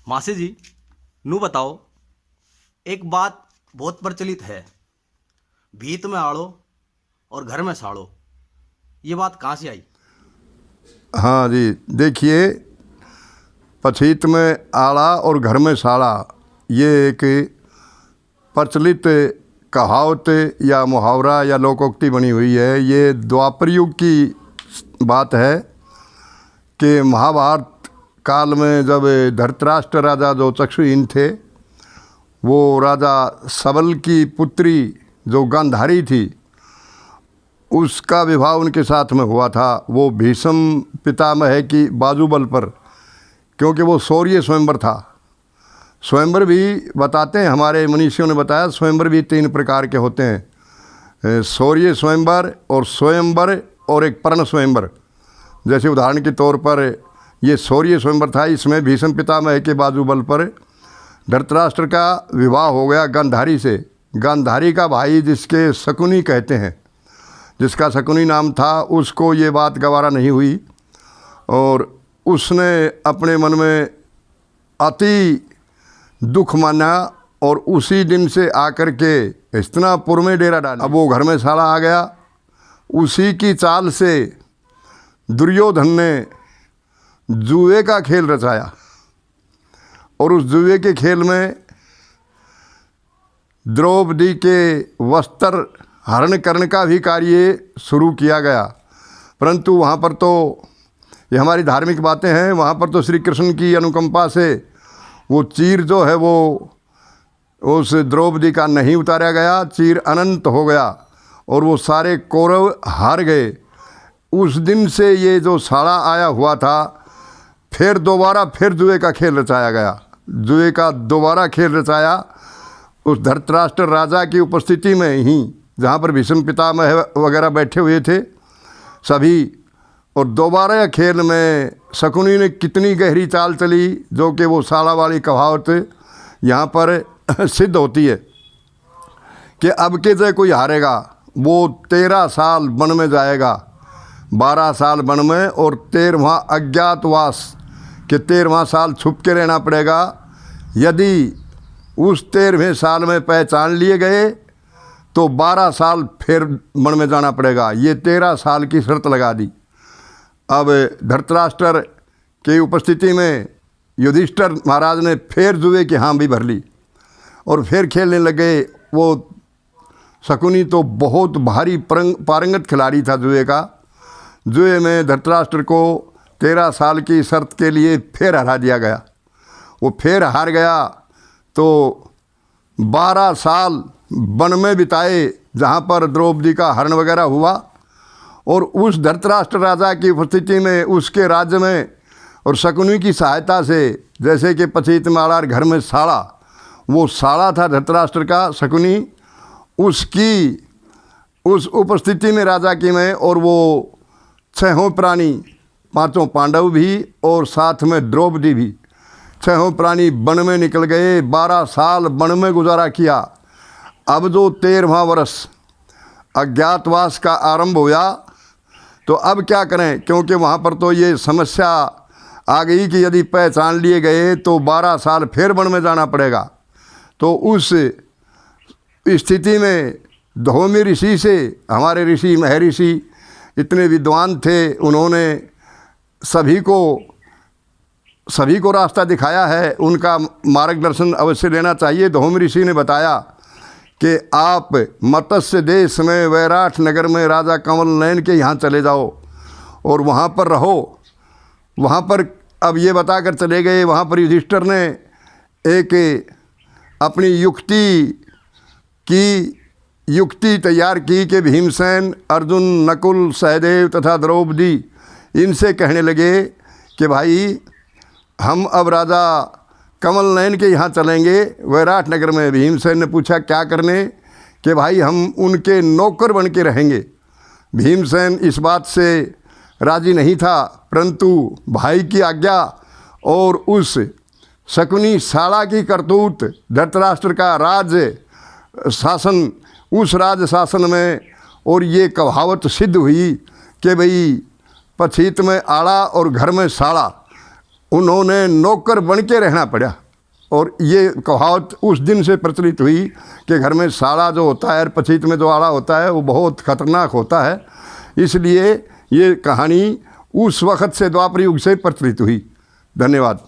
मासी जी, नू बताओ, एक बात बहुत प्रचलित है, भीत में आड़ो और घर में साड़ो। ये बात कहाँ से आई? हाँ जी, देखिए, पछीत में आड़ा और घर में साड़ा, ये एक प्रचलित कहावत या मुहावरा या लोकोक्ति बनी हुई है। ये द्वापर युग की बात है कि महाभारत काल में जब धृतराष्ट्र राजा जो चक्षुहीन थे, वो राजा सबल की पुत्री जो गांधारी थी, उसका विवाह उनके साथ में हुआ था। वो भीष्म पितामह की बाजूबल पर, क्योंकि वो शौर्य स्वयंवर था। स्वयंवर भी बताते हैं, हमारे मनीषियों ने बताया, स्वयंवर भी 3 प्रकार के होते हैं, शौर्य स्वयंवर और स्वयंवर और एक पर्ण स्वयंवर। जैसे उदाहरण के तौर पर ये शौर्य स्वयंवर था, इसमें भीष्म पितामह के बाजूबल पर धृतराष्ट्र का विवाह हो गया गांधारी से। गांधारी का भाई, जिसके शकुनी कहते हैं, जिसका शकुनी नाम था, उसको ये बात गवारा नहीं हुई और उसने अपने मन में अति दुख माना और उसी दिन से आकर के हस्तिनापुर में डेरा डाला। अब वो घर में साड़ा आ गया। उसी की चाल से दुर्योधन ने जुए का खेल रचाया और उस जुए के खेल में द्रौपदी के वस्त्र हरण करने का भी कार्य शुरू किया गया। परंतु वहाँ पर तो, ये हमारी धार्मिक बातें हैं, वहाँ पर तो श्री कृष्ण की अनुकंपा से वो चीर जो है वो उस द्रौपदी का नहीं उतारा गया, चीर अनंत हो गया और वो सारे कौरव हार गए। उस दिन से ये जो साड़ा आया हुआ था, फिर दोबारा फिर जुए का खेल रचाया गया। जुए का दोबारा खेल रचाया उस धृतराष्ट्र राजा की उपस्थिति में ही, जहाँ पर भीष्म पितामह वगैरह बैठे हुए थे सभी। और दोबारा खेल में शकुनी ने कितनी गहरी चाल चली, जो कि वो साड़ा वाली कहावत यहाँ पर सिद्ध होती है कि अब के जो कोई हारेगा वो 13 साल वन में जाएगा, 12 साल वन में और 13वां अज्ञातवास के 13वां साल छुप के रहना पड़ेगा। यदि उस 13वें साल में पहचान लिए गए तो 12 साल फिर वन में जाना पड़ेगा। ये 13 साल की शर्त लगा दी। अब धृतराष्ट्र की उपस्थिति में युधिष्ठिर महाराज ने फिर जुए की हाँ भी भर ली और फिर खेलने लगे। वो शकुनी तो बहुत भारी पारंगत खिलाड़ी था जुए का। जुए में धृतराष्ट्र को 13 साल की शर्त के लिए फिर हरा दिया गया। वो फिर हार गया तो 12 साल वन में बिताए, जहाँ पर द्रौपदी का हरण वगैरह हुआ। और उस धृतराष्ट्र राजा की उपस्थिति में, उसके राज्य में और शकुनी की सहायता से, जैसे कि पछीत में आड़ा घर में साड़ा, वो साड़ा था धृतराष्ट्र का शकुनी, उसकी उस उपस्थिति में राजा की में, और वो 6 प्राणी, 5 पांडव भी और साथ में द्रौपदी भी, 6 प्राणी वन में निकल गए। 12 साल वन में गुजारा किया। अब जो 13वां वर्ष अज्ञातवास का आरंभ हुआ, तो अब क्या करें, क्योंकि वहाँ पर तो ये समस्या आ गई कि यदि पहचान लिए गए तो 12 साल फिर वन में जाना पड़ेगा। तो उस स्थिति में धौम्य ऋषि से, हमारे ऋषि महर्षि इतने विद्वान थे, उन्होंने सभी को रास्ता दिखाया है। उनका मार्गदर्शन अवश्य लेना चाहिए। धौम्य ऋषि ने बताया कि आप मत्स्य देश में वैराट नगर में राजा कंवल नयन के यहाँ चले जाओ और वहाँ पर रहो। वहाँ पर अब ये बताकर चले गए, वहाँ पर युधिष्ठिर ने एक अपनी युक्ति तैयार की कि भीमसेन, अर्जुन, नकुल, सहदेव तथा द्रौपदी इनसे कहने लगे कि भाई हम अब राजा कमल नयन के यहाँ चलेंगे वैराट नगर में। भीमसेन ने पूछा क्या करने, कि भाई हम उनके नौकर बन के रहेंगे। भीमसेन इस बात से राजी नहीं था, परंतु भाई की आज्ञा और उस शकुनी साड़ा की करतूत, धृतराष्ट्र का राज शासन, उस राज शासन में, और ये कहावत सिद्ध हुई कि भाई पछीत में आड़ा और घर में साड़ा। उन्होंने नौकर बन के रहना पड़ा। और ये कहावत उस दिन से प्रचलित हुई कि घर में साड़ा जो होता है, पछीत में जो आड़ा होता है, वो बहुत खतरनाक होता है। इसलिए ये कहानी उस वक़्त से द्वापर युग से प्रचलित हुई। धन्यवाद।